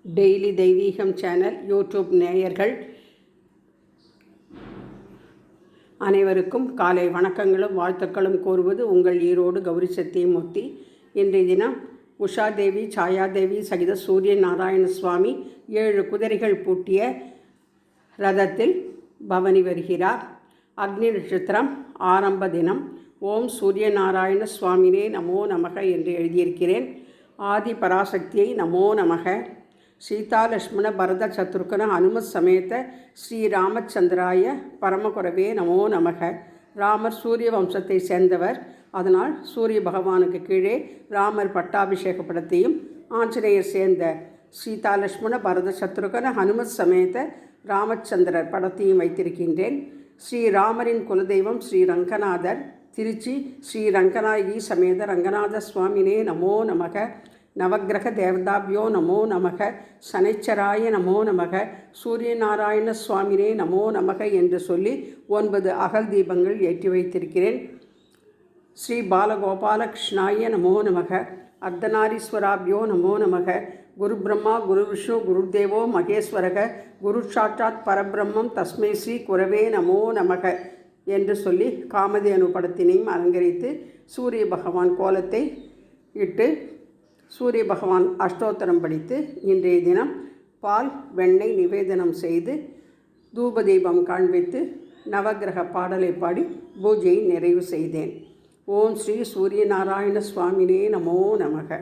Daily தெய்வீகம் channel YouTube நேயர்கள் அனைவருக்கும் காலை வணக்கங்களும் வாழ்த்துக்களும் கூறுவது உங்கள் ஈரோடு கௌரி சத்தியமூர்த்தி. இன்றைய தினம் உஷாதேவி சாயாதேவி சகித சூரிய நாராயண சுவாமி 7 குதிரைகள் பூட்டிய ரதத்தில் பவனி வருகிறார். அக்னி நட்சத்திரம் ஆரம்ப தினம். ஓம் சூரிய நாராயண சுவாமினே நமோ நமக என்று எழுதியிருக்கிறேன். ஆதி பராசக்தியை நமோ நமக. சீதா லக்ஷ்மண பரத சத்ருகன அனுமத் சமேத ஸ்ரீராமச்சந்திராய பரமகுரவே நமோ நமக. ராமர் சூரிய வம்சத்தை சேர்ந்தவர். அதனால் சூரிய பகவானுக்கு கீழே ராமர் பட்டாபிஷேக படத்தையும் ஆஞ்சநேயர் சேர்ந்த சீதா லக்ஷ்மண பரத சத்ருகன ஹனுமத் சமேத ராமச்சந்திரர் படத்தையும் வைத்திருக்கின்றேன். ஸ்ரீராமரின் குலதெய்வம் ஸ்ரீ ரங்கநாதர். திருச்சி ஸ்ரீ ரங்கநாயகி சமேத ரங்கநாத சுவாமினே நமோ நமக. நவக்கிரக தேவதாபியோ நமோ நமக. சனைச்சராய நமோ நமக. சூரிய நாராயண சுவாமினே நமோ நமக என்று சொல்லி 9 அகல் தீபங்கள் ஏற்றி வைத்திருக்கிறேன். ஸ்ரீ பாலகோபால கிருஷ்ணாய நமோ நமக. அர்த்தநாரீஸ்வராபியோ நமோ நமக. குரு பிரம்மா குரு விஷ்ணு குருதேவோ மகேஸ்வரக. குரு சாட்சாத் பரபிரம்மம் தஸ்மை ஸ்ரீ குரவே நமோ நமக என்று சொல்லி காமதேனு படத்தினையும் அலங்கரித்து சூரிய பகவான் கோலத்தை இட்டு சூரிய பகவான் அஷ்டோத்தரம் படித்து இன்றைய தினம் பால் வெண்ணெய் நிவேதனம் செய்து தூப தீபம் காண்பித்து நவக்கிரக பாடலை பாடி பூஜையை நிறைவு செய்தேன். ஓம் ஸ்ரீ சூரிய நாராயண சுவாமினே நமோ நமக.